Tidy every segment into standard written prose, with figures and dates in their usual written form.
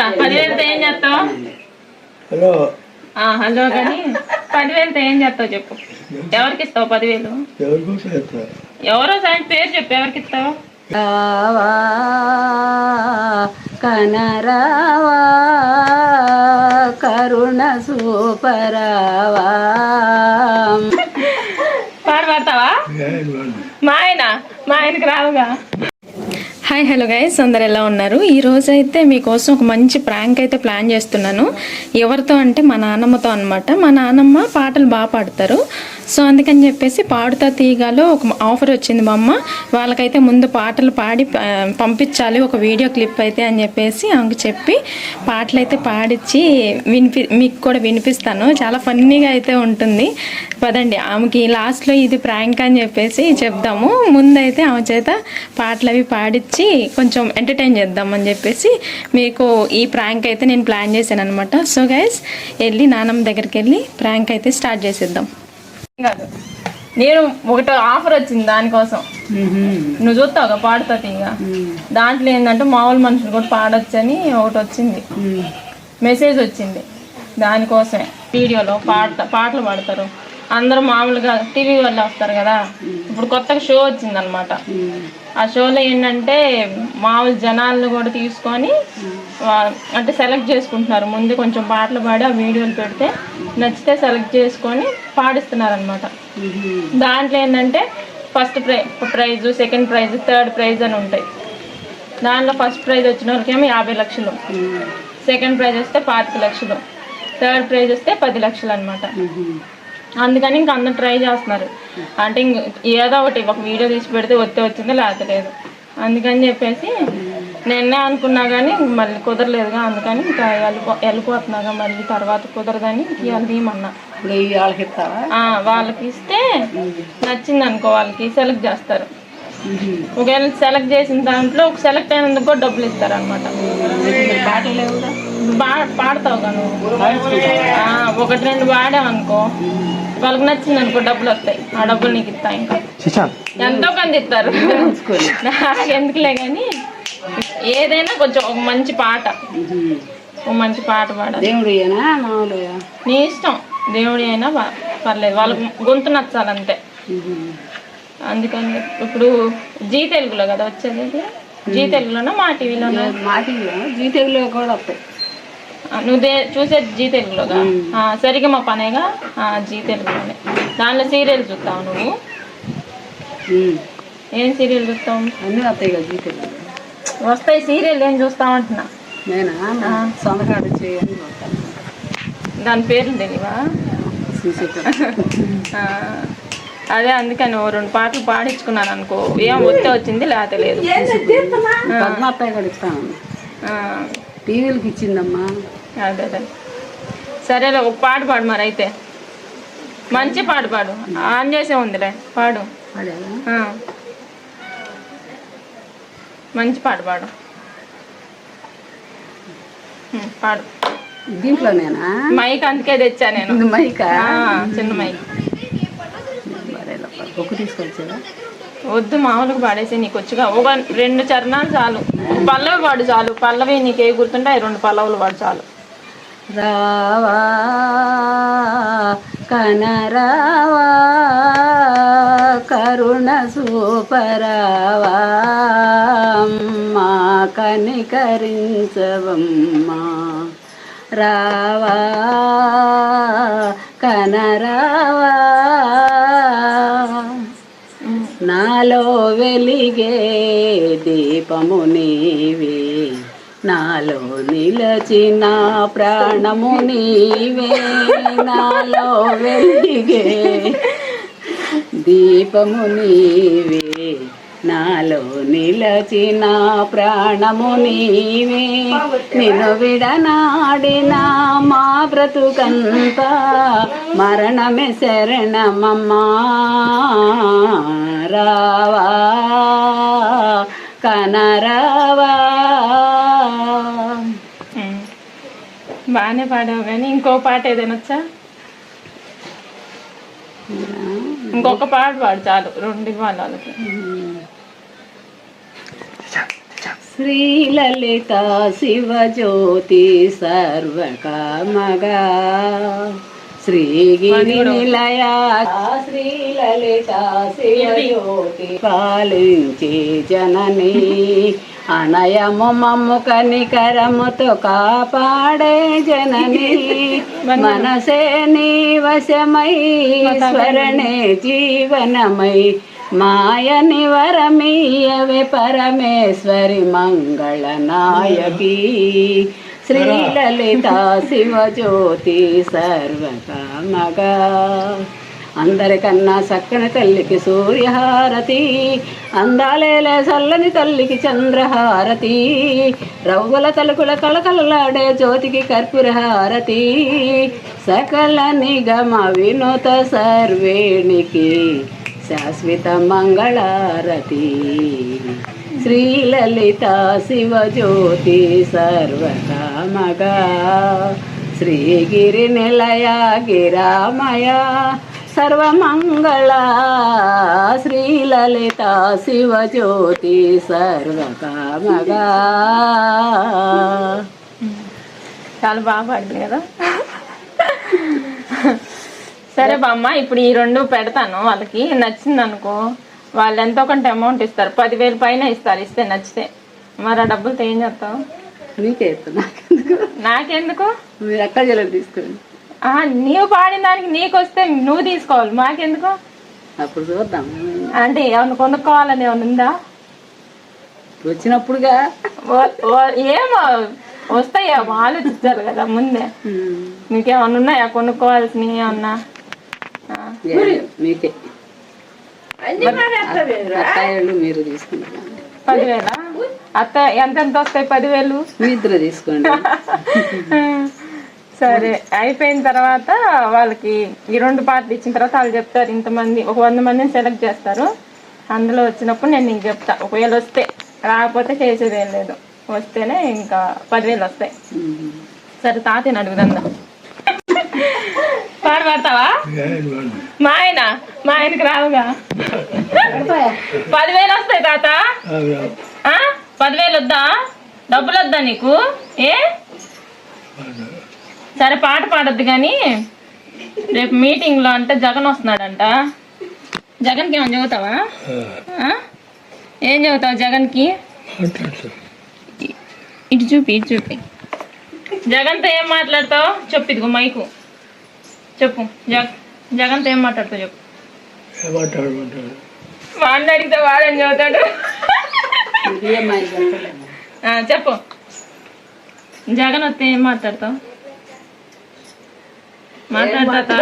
తర్వాత 10,000తో ఏం చేస్తావు? హలో హలో కానీ 10,000తో ఏం చేస్తావు చెప్పు. ఎవరికి ఇస్తావు 10,000? ఎవరో సాయం పేరు చెప్పు, ఎవరికి ఇస్తావు? కనరావా కరుణ సూపరావా. పాడతావా? మా ఆయనకి రావుగా. హాయ్ హలో గైస్, అందరు ఎలా ఉన్నారు? ఈరోజు అయితే మీకోసం ఒక మంచి ప్రాంక్ అయితే ప్లాన్ చేస్తున్నాను. ఎవరితో అంటే మా నాన్నమ్మతో అనమాట. మా నాన్నమ్మ పాటలు బాగా పాడతారు. సో అందుకని చెప్పేసి పాడుతా తీయగాలో ఒక ఆఫర్ వచ్చింది మా అమ్మ వాళ్ళకైతే ముందు పాటలు పాడి పంపించాలి ఒక వీడియో క్లిప్ అయితే అని చెప్పేసి ఆమెకు చెప్పి పాటలు అయితే పాడించి మీకు కూడా వినిపిస్తాను. చాలా ఫన్నీగా అయితే ఉంటుంది. పదండి ఆమెకి లాస్ట్లో ఇది ప్రాంక్ అని చెప్పేసి చెప్దాము. ముందైతే ఆమె చేత పాటలు అవి పాడించి కొంచెం ఎంటర్టైన్ చేద్దామని చెప్పేసి మీకు ఈ ప్రాంక్ అయితే నేను ప్లాన్ చేశాను అనమాట. సో గైస్ వెళ్ళి నాన్నమ్మ దగ్గరికి వెళ్ళి ప్రాంక్ అయితే స్టార్ట్ చేసేద్దాం. కాదు, నేను ఒకటి ఆఫర్ వచ్చింది దానికోసం. నువ్వు చూస్తావుగా పాడుతా తీగ, దాంట్లో ఏంటంటే మామూలు మనుషులు కూడా పాడొచ్చని ఒకటి వచ్చింది, మెసేజ్ వచ్చింది. దానికోసమే వీడియోలో పాటలు పాడతారు అందరూ. మామూలుగా టీవీ వాళ్ళు వస్తారు కదా, ఇప్పుడు కొత్తగా షో వచ్చింది అనమాట. ఆ షోలో ఏంటంటే మామూలు జనాలను కూడా తీసుకొని అంటే సెలెక్ట్ చేసుకుంటున్నారు. ముందు కొంచెం పాటలు పాడి ఆ వీడియోలు పెడితే నచ్చితే సెలెక్ట్ చేసుకొని పాడిస్తున్నారు అనమాట. దాంట్లో ఏంటంటే first prize, second prize, third prize అని ఉంటాయి. దాంట్లో ఫస్ట్ ప్రైజ్ వచ్చిన వాళ్ళకేమో 50 లక్షలు, సెకండ్ ప్రైజ్ వస్తే 25 లక్షలు, థర్డ్ ప్రైజ్ వస్తే 10 లక్షలు అనమాట. అందుకని ఇంక అందరు ట్రై చేస్తున్నారు. అంటే ఇంక ఏదో ఒకటి ఒక వీడియో తీసి పెడితే వచ్చిందో లేకపోతే లేదు. అందుకని చెప్పేసి నేనే అనుకున్నా కానీ మళ్ళీ కుదరలేదుగా. అందుకని ఇంకా వెళ్ళిపోతున్నాగా, మళ్ళీ తర్వాత కుదరదని ఇవాళ తీయమన్నా. వాళ్ళకి ఇస్తే నచ్చింది అనుకో వాళ్ళకి సెలెక్ట్ చేస్తారు. ఒకవేళ సెలెక్ట్ చేసిన దాంట్లో ఒక సెలెక్ట్ అయినందుకు కూడా డబ్బులు ఇస్తారు అనమాట. పాడతావుగా నువ్వు, 1-2 పాడావు అనుకో వాళ్ళకి నచ్చింది అనుకో డబ్బులు వస్తాయి. ఆ డబ్బులు నీకు ఇస్తా. ఇంకా ఎంతో కొంత ఇస్తారు, నాకు ఎందుకులే. కానీ ఏదైనా కొంచెం ఒక మంచి పాట పాడాలి. నీ ఇష్టం, దేవుడి అయినా పర్లేదు, వాళ్ళకి గొంతు నచ్చాలంతే. అందుకని ఇప్పుడు జీ తెలుగులో కదా వచ్చేది. జీ తెలుగులోనా మా టీవీలోనా? మా టీవీలో, జీ తెలుగులో కూడా వస్తాయి. నువ్వు చూసేది జీ తెలుగులోగా? సరిగా మా పనేగా జీ తెలుగులోనే. దాంట్లో సీరియల్ చూస్తావు నువ్వు? ఏం సీరియల్ చూస్తావు? అన్నీ వస్తాయి కదా జీ తెలుగు. వస్తాయి సీరియల్ ఏం చూస్తావు అంటున్నా. నేనా సొంతకాడు చేయని దాని పేర్లు తెలియవా? అదే అందుకని 2 పాటలు పాడించుకున్నాను అనుకో, ఏం వస్తే వచ్చింది లేకపోతే లేదు. టీవీలకి ఇచ్చిందమ్మా. అదే సరేలే, ఒక పాట పాడు మరి అయితే. మంచి పాట పాడు, ఆన్ చేసే ఉందిలే, పాడు. మంచి పాట పాడు, పాడు. దీంట్లోనేనా మైక్? అందుకే తెచ్చా నేను మైకా, చిన్న మైక్. ఒక తీసుకొచ్చా? వద్దు, మామూలుగా పాడేసి నీకు వచ్చుగా. ఒక 2 చరణాలు చాలు, పల్లవి పాడు చాలు. పల్లవి నీకే గుర్తుంటే 2 పల్లవులు పాడు చాలు. రావా కనరావా కరుణ సూపరావా, మా కనికరించవమ్మా. రావా కనరావా నాలో వెలిగే దీపము నీవే, నాలో నిలచిన ప్రాణము నీవే. నాలో వెలిగే దీపము నీవే, నాలో నిలచిన ప్రాణము నీవే. నిన్ను విడనాడిన మా బ్రతుకంతా మరణమే శరణమమ్మా. రావా కనరావా. బాగానే పాడావు కానీ ఇంకో పాట ఏదైనా వచ్చా? ఇంకొక పాట పాడు చాలు, 2 ఇవ్వాలి వాళ్ళకి. శ్రీలలిత శివజ్యోతి సర్వకామగా శ్రీగిరి నిలయ శ్రీలలిత శివజ్యోతి పాలించే జనని అనయము మమ్ము కనికరముతో కాపాడే జనని మనసే నీ వశమై స్మరణే జీవనమై మాయని వరమీయవే పరమేశ్వరి మంగళనాయకి శ్రీలలిత శివజ్యోతి సర్వకామగా అందరికన్నా చక్కని తల్లికి సూర్యహారతి అందాలేలే చల్లని తల్లికి చంద్రహారతి రవ్వుల తలుకుల కళకళలాడే జ్యోతికి కర్పూరహారతి సకల నిగమ వినూత సర్వేణికి శాశ్వత మంగళారతి శ్రీలలిత శివజ్యోతి సర్వకామగా శ్రీగిరి నిలయ గిరామయ సర్వమంగళ శ్రీలలిత శివజ్యోతి సర్వకామగా. చాలా బాగా పాడింది కదా. సరే బామ్మ, ఇప్పుడు ఈ రెండు పెడతాను. వాళ్ళకి నచ్చింది అనుకో, వాళ్ళు ఎంతో కొంత అమౌంట్ ఇస్తారు, 10,000 పైన ఇస్తారు. ఇస్తే నచ్చితే మరి ఆ డబ్బులతో ఏం చేస్తావు? నీకే నాకెందుకు? మీరు ఎక్కడ జలం తీసుకోండి. నీవు పాడిన దానికి నీకు వస్తే నువ్వు తీసుకోవాలి, మాకెందుకు? అప్పుడు చూద్దాం. అంటే ఏమన్నా కొనుక్కోవాలని ఏమన్నా ఉందా? వచ్చినప్పుడుగా ఏమో వస్తాయా ఆలోచించాలి కదా ముందే. మీకేమన్నా ఉన్నాయా కొనుక్కోవాల్సినవి ఏమన్నా? మీకే మీరు తీసుకుంటారు. 10,000? అత్త ఎంతెంత వస్తాయి 10,000? మీ ఇద్దరు తీసుకోండి. సరే, అయిపోయిన తర్వాత వాళ్ళకి ఈ 2 పాటలు ఇచ్చిన తర్వాత వాళ్ళు చెప్తారు. ఇంతమంది ఒక 100 మందిని సెలెక్ట్ చేస్తారు. అందులో వచ్చినప్పుడు నేను నీకు చెప్తా. ఒకవేళ వస్తే, రాకపోతే చేసేది ఏం లేదు. వస్తేనే ఇంకా 10,000 వస్తాయి. సరే, తాతని అడుగుదా. పాడతావా? మా ఆయనకి రావుగా. 10,000 వస్తాయి తాత. 10,000 వద్దా? డబ్బులు వద్దా నీకు? సరే, పాట పాడొద్దు కానీ రేపు మీటింగ్లో అంటే జగన్ వస్తున్నాడంట. జగన్కి ఏమైనా చదువుతావా? ఏం చదువుతావు జగన్కి? ఇటు చూపి జగన్తో ఏం మాట్లాడతావు చెప్పు. ఇదిగో మైకు చెప్పు. జగన్తో ఏం మాట్లాడతావు చెప్పు. వాడిని అడిగితే వాడేం చదువుతాడు? చెప్పు. జగన్ వస్తే ఏం మాట్లాడతావు? మాట్లాడతా.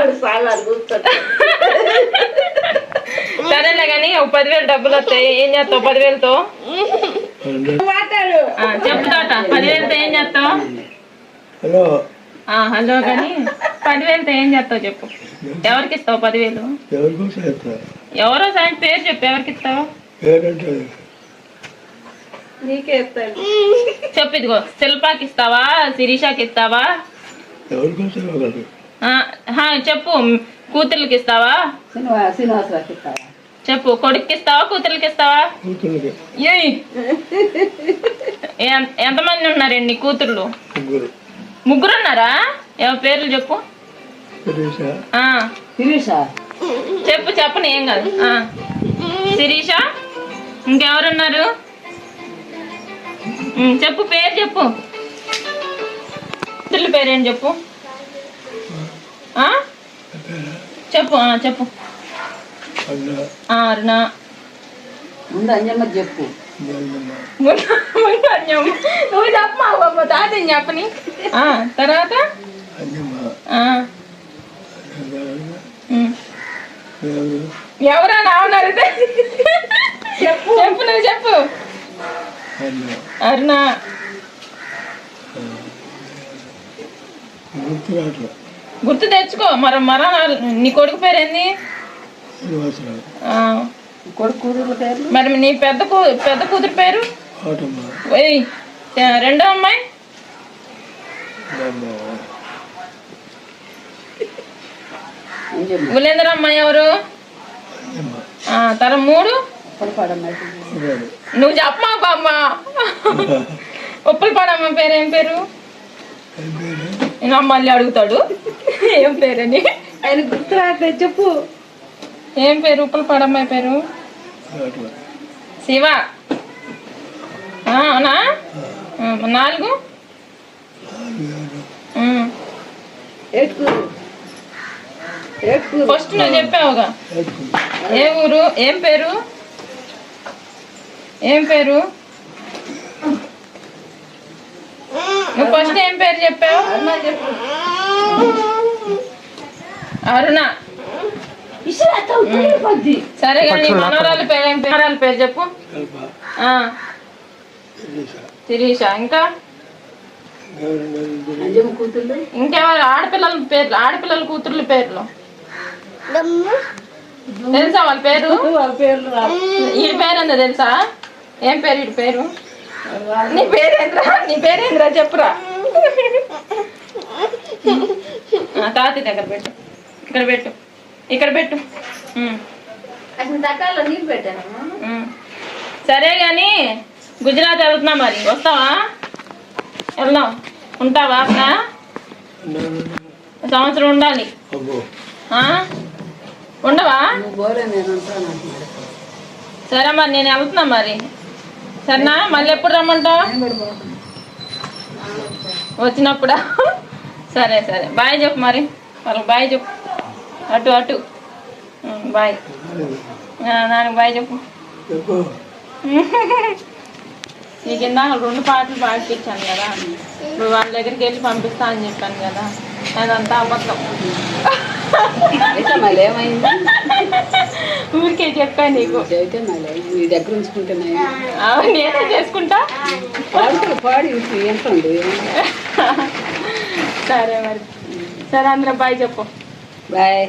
సరేలే కానీ ఒక 10,000 డబ్బులు వస్తాయి. ఏం చేస్తావు 10,000తో? చెప్పు తాత, 10,000తో ఏం చేస్తావు? హలో కానీ 10,000తో ఏం చేస్తావు చెప్పు. ఎవరికి ఇస్తావు 10,000? ఎవరో సాయం పేరు చెప్పు. ఎవరికి ఇస్తావు? నీకే ఇస్తాను చెప్పు. ఇదిగో శిల్పాకి ఇస్తావా? శిరీషాకి ఇస్తావా? చెప్పు. కూతుర్లకి ఇస్తావా? చెప్పు. కొడుక్కి ఇస్తావా? కూతుర్లకి ఇస్తావా? ఎంతమంది ఉన్నారండి నీ కూతుర్లు? 3 ఉన్నారా? ఎవరి పేర్లు చెప్పు. చెప్పను ఏం కాదు. శిరీష, ఇంకెవరున్నారు చెప్పు. పేరు చెప్పు. కూతుర్ల పేరేం చెప్పు. చెప్పు. చెప్పు. అరుణ. ముందు అంజమ్మ చెప్పు. నువ్వు చెప్పమా తాతని చెప్పని. తర్వాత ఎవరా నావని అడిగితే చెప్పు. నువ్వు చెప్పు. అరుణ. గుర్తు తెచ్చుకో. మరో నీ కొడుకు పేరేంది? మరి నీ పెద్ద కూతురు పేరు? రెండో అమ్మాయి? ఉలేంద్ర అమ్మాయి ఎవరు? తరం 3 నువ్వు చెప్పమాకు అమ్మ. ఉప్పల పాడమ్మ పేరు ఏం పేరు? ఇంకా మళ్ళీ అడుగుతాడు ఏం పేరని. ఆయన గుర్తు రాట్లేదు చెప్పు. ఏం పేరు ఉప్పల పాడమ్మాయి పేరు? శివ. అవునా? 4 ఫస్ట్ నువ్వు చెప్పావుగా. ఏ ఊరు? ఏం పేరు? ఏం పేరు? నువ్వు ఫస్ట్ ఏం పేరు చెప్పావు? అరుణ. సరే కానీ మనవరాల పేరు ఏం పేరు? మనవరాల పేరు చెప్పు. శిరీష. ఇంకా కూతురు ఇంకెవరు? ఆడపిల్లల పేర్లు, ఆడపిల్లల కూతుర్ల పేర్లు తెలుసా? వాళ్ళ పేరు? ఈ పేరు ఏందో తెలుసా? ఏం పేరు వీడి పేరు? నీ పేరేంద్రా? నీ పేరేంద్రా చెప్పురా. తాతి దగ్గర పెట్టు. ఇక్కడ పెట్టు. ఇక్కడ పెట్టు. సరే కానీ గుజరాత్ వెళ్తున్నా, మరి వస్తావా? వెళ్దాం. ఉంటావా? సంవత్సరం ఉండాలి. ఉండవా? సరే మరి నేను వెళ్తున్నా మరి. సరేనా? మళ్ళీ ఎప్పుడు రమ్మంటావు? వచ్చినప్పుడా? సరే సరే బాయ్ చెప్పు మరి. వాళ్ళకి బాయ్ చెప్పు. అటు అటు బాయ్. నాన్నకి బాయ్ చెప్పు. నీకు ఇందాక 2 పాటలు పాడిపించాను కదా, ఇప్పుడు వాళ్ళ దగ్గరికి వెళ్ళి పంపిస్తా అని చెప్పాను కదా, అదంతా అబద్ధం. ఏమైంది? ఊరికే చెప్పాను నీకు. అయితే మీ దగ్గర ఉంచుకుంటున్నాయి. నేనే చేసుకుంటా. పాడి ఎంత ఉంది? సరే మరి. సరే అందరూ బాయ్ చెప్పు. బాయ్.